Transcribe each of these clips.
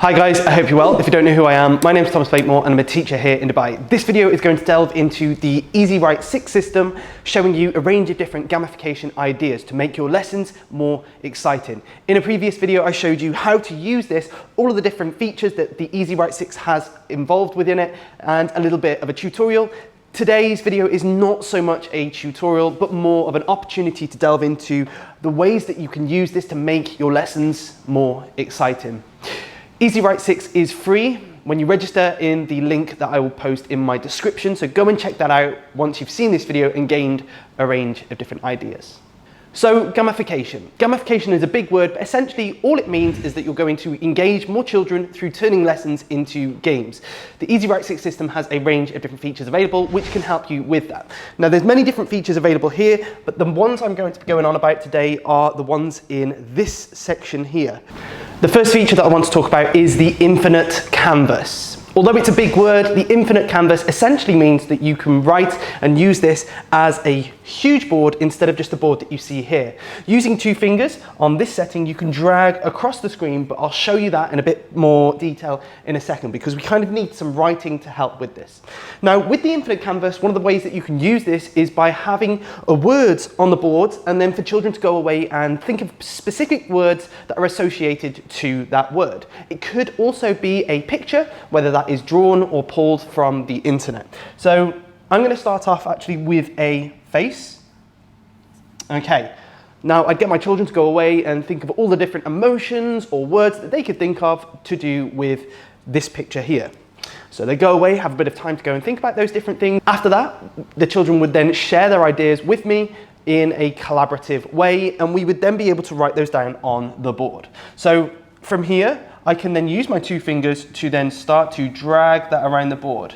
Hi guys, I hope you're well. If you don't know who I am, my name is Thomas Blakemore and I'm a teacher here in Dubai. This video is going to delve into the EZWrite 6 system, showing you a range of different gamification ideas to make your lessons more exciting. In a previous video, I showed you how to use this, all of the different features that the EZWrite 6 has involved within it, and a little bit of a tutorial. Today's video is not so much a tutorial, but more of an opportunity to delve into the ways that you can use this to make your lessons more exciting. EZWrite 6 is free when you register in the link that I will post in my description, so go and check that out once you've seen this video and gained a range of different ideas. So gamification. Gamification is a big word, but essentially all it means is that you're going to engage more children through turning lessons into games. The EZWrite 6 system has a range of different features available which can help you with that. Now there's many different features available here, but the ones I'm going to be going on about today are the ones in this section here. The first feature that I want to talk about is the infinite canvas. Although it's a big word, the infinite canvas essentially means that you can write and use this as a huge board instead of just the board that you see here. Using two fingers on this setting, you can drag across the screen, but I'll show you that in a bit more detail in a second because we kind of need some writing to help with this. Now, with the infinite canvas, one of the ways that you can use this is by having words on the board and then for children to go away and think of specific words that are associated to that word. It could also be a picture, whether that is drawn or pulled from the internet. So I'm going to start off actually with a face. Okay, now I'd get my children to go away and think of all the different emotions or words that they could think of to do with this picture here. So they go away, have a bit of time to go and think about those different things. After that, the children would then share their ideas with me in a collaborative way, and we would then be able to write those down on the board. So from here, I can then use my two fingers to then start to drag that around the board.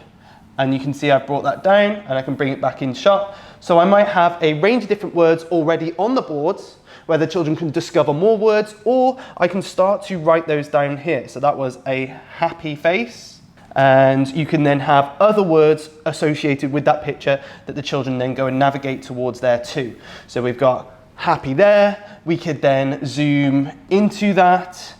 And you can see I've brought that down and I can bring it back in shot. So I might have a range of different words already on the boards where the children can discover more words, or I can start to write those down here. So that was a happy face. And you can then have other words associated with that picture that the children then go and navigate towards there too. So we've got happy there. We could then zoom into that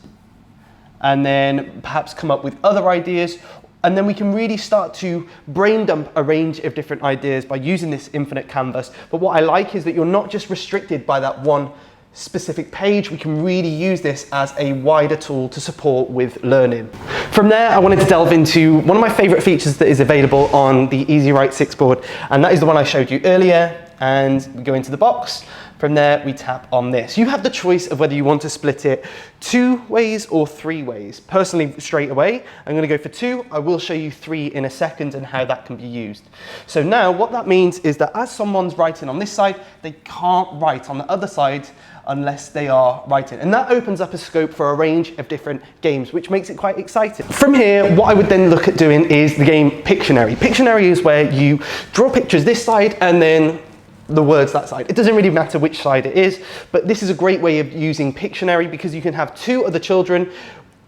and then perhaps come up with other ideas. And then we can really start to brain dump a range of different ideas by using this infinite canvas. But what I like is that you're not just restricted by that one specific page. We can really use this as a wider tool to support with learning. From there, I wanted to delve into one of my favorite features that is available on the EZWrite 6 board, and that is the one I showed you earlier. And we go into the box. From there, we tap on this. You have the choice of whether you want to split it 2 ways or 3 ways. Personally, straight away, I'm going to go for 2. I will show you 3 in a second and how that can be used. So now what that means is that as someone's writing on this side, they can't write on the other side unless they are writing. And that opens up a scope for a range of different games, which makes it quite exciting. From here, what I would then look at doing is the game Pictionary. Pictionary is where you draw pictures this side and then the words that side. It doesn't really matter which side it is, but this is a great way of using Pictionary because you can have 2 other children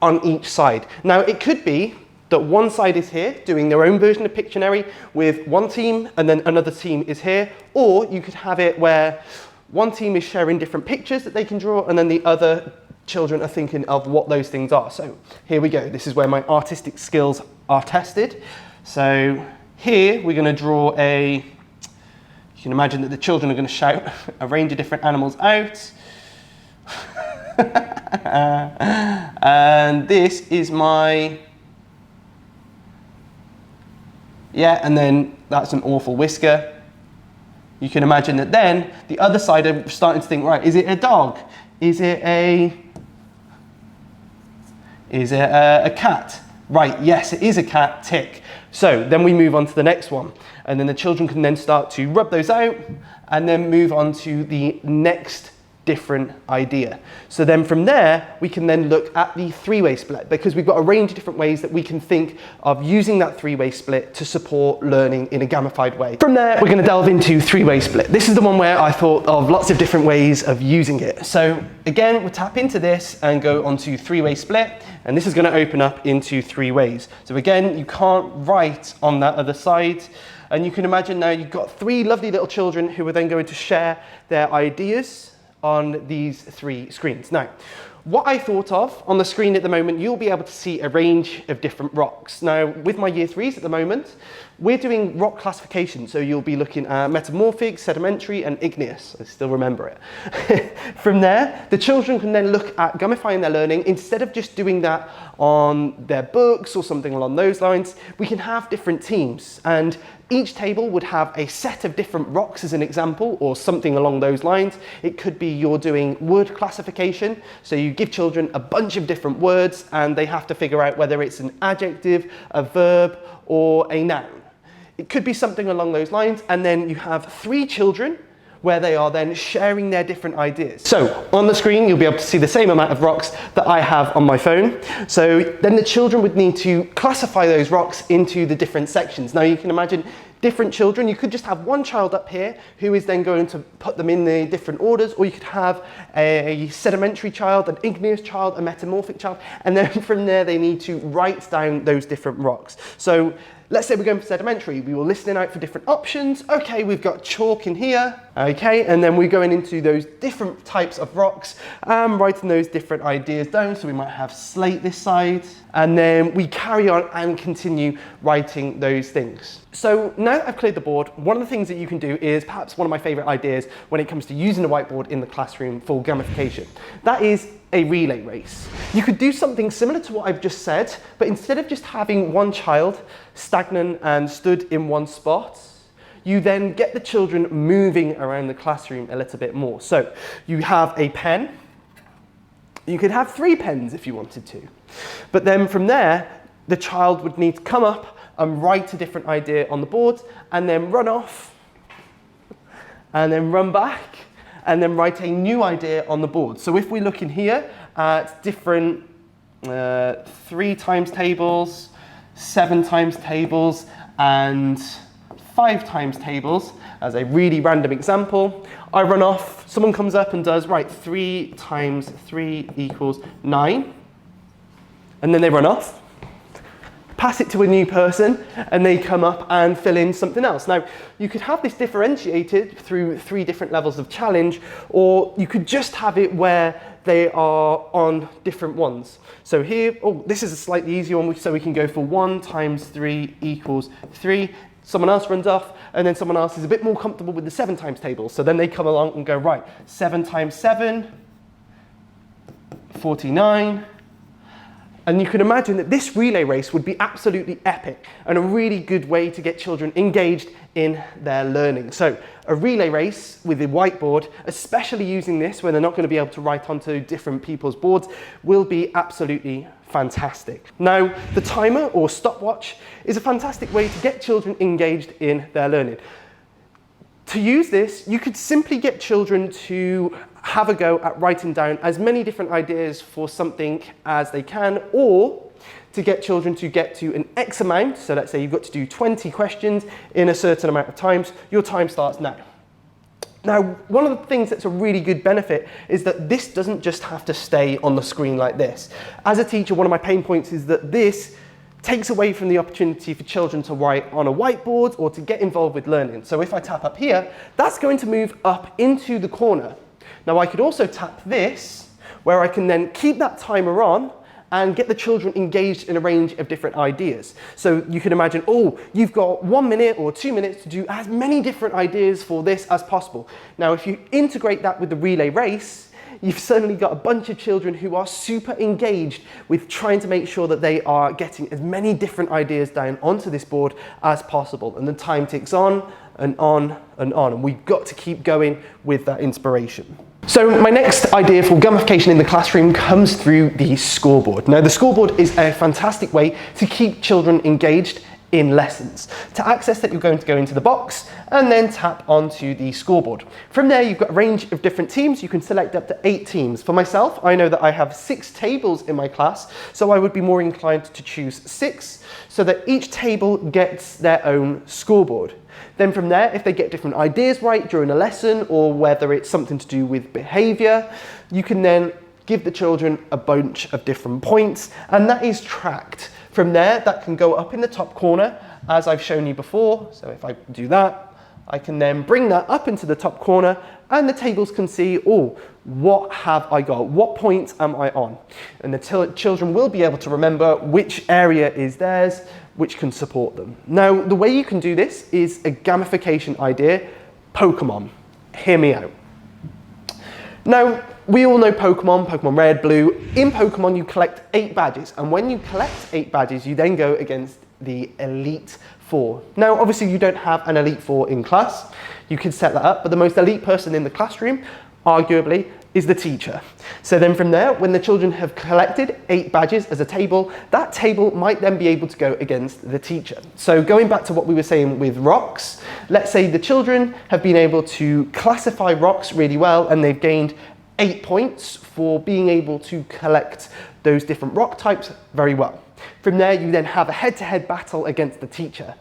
on each side. Now it could be that one side is here doing their own version of Pictionary with one team and then another team is here, or you could have it where one team is sharing different pictures that they can draw and then the other children are thinking of what those things are. So here we go. This is where my artistic skills are tested. So here we're going to draw a You can imagine that the children are going to shout a range of different animals out. And this is my, and then that's an awful whisker. You can imagine that then the other side are starting to think, right, is it a dog? Is it a cat? Right, yes, it is a cat, tick. So then we move on to the next one. And then the children can then start to rub those out and then move on to the next different idea. So then from there, we can then look at the 3-way split because we've got a range of different ways that we can think of using that 3-way split to support learning in a gamified way. From there, we're going to delve into 3-way split. This is the one where I thought of lots of different ways of using it. So again, we'll tap into this and go onto 3-way split, and this is going to open up into 3 ways. So again, you can't write on that other side. And you can imagine now you've got 3 lovely little children who are then going to share their ideas on these 3 screens. Now, What I thought of on the screen at the moment, you'll be able to see a range of different rocks. Now, with my year 3s at the moment, we're doing rock classification. So you'll be looking at metamorphic, sedimentary, and igneous. I still remember it. From there, the children can then look at gamifying their learning. Instead of just doing that on their books or something along those lines, we can have different teams. And each table would have a set of different rocks as an example, or something along those lines. It could be you're doing word classification. So you give children a bunch of different words and they have to figure out whether it's an adjective, a verb, or a noun. It could be something along those lines. And then you have 3 children where they are then sharing their different ideas. So on the screen, you'll be able to see the same amount of rocks that I have on my phone. So then the children would need to classify those rocks into the different sections. Now you can imagine different children. You could just have one child up here who is then going to put them in the different orders, or you could have a sedimentary child, an igneous child, a metamorphic child, and then from there they need to write down those different rocks. So let's say we're going for sedimentary. We were listening out for different options. Okay, we've got chalk in here. Okay, and then we're going into those different types of rocks, writing those different ideas down. So we might have slate this side, and then we carry on and continue writing those things. So now that I've cleared the board, one of the things that you can do is perhaps one of my favorite ideas when it comes to using a whiteboard in the classroom for gamification. That is a relay race. You could do something similar to what I've just said, but instead of just having one child stagnant and stood in one spot, you then get the children moving around the classroom a little bit more. So you have a pen. You could have 3 pens if you wanted to. But then from there, the child would need to come up and write a different idea on the board, and then run off, and then run back, and then write a new idea on the board. So if we look in here at different 3 times tables, 7 times tables, and 5 times tables, as a really random example, I run off, someone comes up and does, right, 3 times 3 equals 9, and then they run off, pass it to a new person, and they come up and fill in something else. Now, you could have this differentiated through 3 different levels of challenge, or you could just have it where they are on different ones. So here, oh, this is a slightly easier one, so we can go for 1 times 3 equals 3. Someone else runs off, and then someone else is a bit more comfortable with the 7 times table. So then they come along and go, right, 7 times 7, 49. And you can imagine that this relay race would be absolutely epic and a really good way to get children engaged in their learning. So a relay race with a whiteboard, especially using this when they're not going to be able to write onto different people's boards, will be absolutely fantastic. Now, the timer or stopwatch is a fantastic way to get children engaged in their learning. To use this, you could simply get children to have a go at writing down as many different ideas for something as they can, or to get children to get to an X amount. So let's say you've got to do 20 questions in a certain amount of times. Your time starts now. Now, one of the things that's a really good benefit is that this doesn't just have to stay on the screen like this. As a teacher, one of my pain points is that this takes away from the opportunity for children to write on a whiteboard or to get involved with learning. So if I tap up here, that's going to move up into the corner. Now I could also tap this, where I can then keep that timer on and get the children engaged in a range of different ideas. So you can imagine, oh, you've got 1 minute or 2 minutes to do as many different ideas for this as possible. Now, if you integrate that with the relay race, you've suddenly got a bunch of children who are super engaged with trying to make sure that they are getting as many different ideas down onto this board as possible. And the time ticks on and on and on. And we've got to keep going with that inspiration. So my next idea for gamification in the classroom comes through the scoreboard. Now, the scoreboard is a fantastic way to keep children engaged in lessons. To access that, you're going to go into the box and then tap onto the scoreboard. From there, you've got a range of different teams. You can select up to 8 teams. For myself, I know that I have 6 tables in my class, so I would be more inclined to choose 6 so that each table gets their own scoreboard. Then from there, if they get different ideas right during a lesson, or whether it's something to do with behaviour, you can then give the children a bunch of different points, and that is tracked. From there, that can go up in the top corner, as I've shown you before. So if I do that, I can then bring that up into the top corner and the tables can see, oh, what have I got? What point am I on? And the children will be able to remember which area is theirs, which can support them. Now, the way you can do this is a gamification idea, Pokemon. Hear me out. Now, we all know Pokemon Red, Blue. In Pokemon, you collect 8 badges. And when you collect 8 badges, you then go against the Elite Four. Now, obviously, you don't have an Elite Four in class. You can set that up, but the most elite person in the classroom, arguably, is the teacher. So then from there, when the children have collected 8 badges as a table, that table might then be able to go against the teacher. So going back to what we were saying with rocks, let's say the children have been able to classify rocks really well and they've gained 8 points for being able to collect those different rock types very well. From there, you then have a head-to-head battle against the teacher.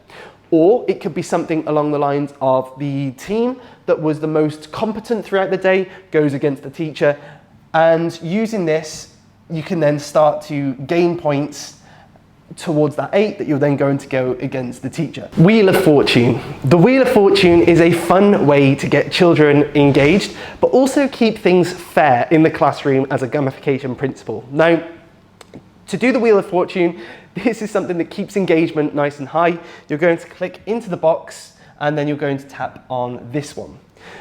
Or it could be something along the lines of the team that was the most competent throughout the day goes against the teacher. And using this, you can then start to gain points towards that 8 that you're then going to go against the teacher. Wheel of Fortune. The Wheel of Fortune is a fun way to get children engaged, but also keep things fair in the classroom as a gamification principle. Now, to do the Wheel of Fortune, this is something that keeps engagement nice and high. You're going to click into the box and then you're going to tap on this one.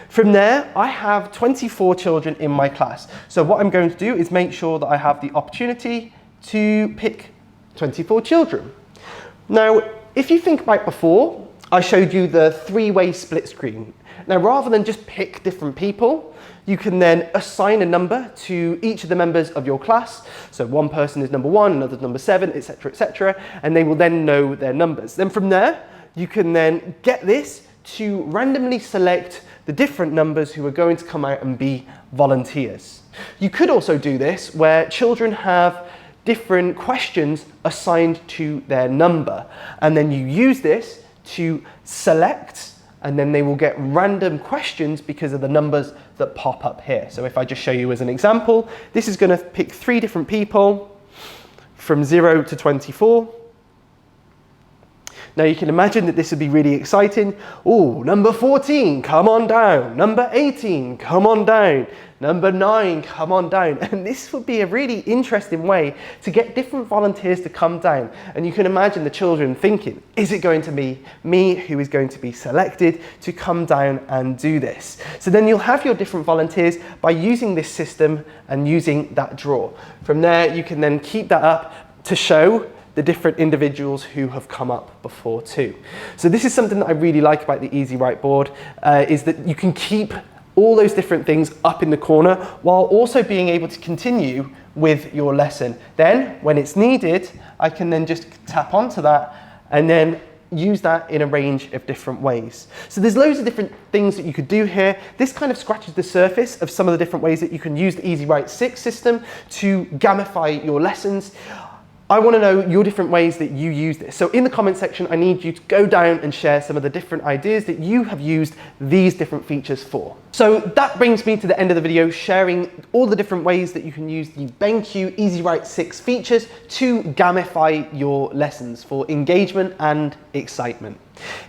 From there, I have 24 children in my class. So what I'm going to do is make sure that I have the opportunity to pick 24 children. Now, if you think about before, I showed you the 3-way split screen. Now, rather than just pick different people, you can then assign a number to each of the members of your class. So one person is number 1, another number 7, etc., and they will then know their numbers. Then from there, you can then get this to randomly select the different numbers who are going to come out and be volunteers. You could also do this where children have different questions assigned to their number, and then you use this to select, and then they will get random questions because of the numbers that pop up here. So if I just show you as an example, this is going to pick 3 different people from 0 to 24. Now you can imagine that this would be really exciting. Oh, number 14, come on down. Number 18, come on down. Number 9, come on down. And this would be a really interesting way to get different volunteers to come down. And you can imagine the children thinking, is it going to be me who is going to be selected to come down and do this? So then you'll have your different volunteers by using this system and using that draw. From there, you can then keep that up to show the different individuals who have come up before too. So this is something that I really like about the EZWrite board, is that you can keep all those different things up in the corner while also being able to continue with your lesson. Then when it's needed, I can then just tap onto that and then use that in a range of different ways. So there's loads of different things that you could do here. This kind of scratches the surface of some of the different ways that you can use the EZWrite 6 system to gamify your lessons. I want to know your different ways that you use this. So in the comment section, I need you to go down and share some of the different ideas that you have used these different features for. So that brings me to the end of the video, sharing all the different ways that you can use the BenQ EZWrite 6 features to gamify your lessons for engagement and excitement.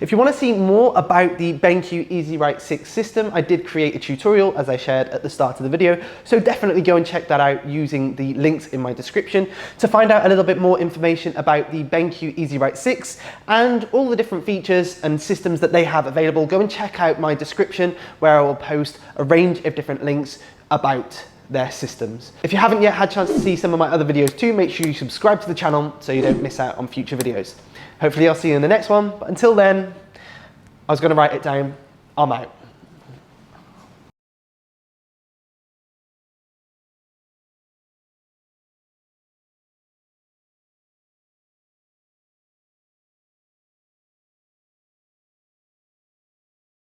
If you want to see more about the BenQ EZWrite 6 system, I did create a tutorial as I shared at the start of the video, so definitely go and check that out using the links in my description to find out a little bit more information about the BenQ EZWrite 6 and all the different features and systems that they have available. Go and check out my description where I will post a range of different links about their systems. If you haven't yet had a chance to see some of my other videos too, make sure you subscribe to the channel so you don't miss out on future videos. Hopefully I'll see you in the next one, but until then, I was going to write it down. I'm out.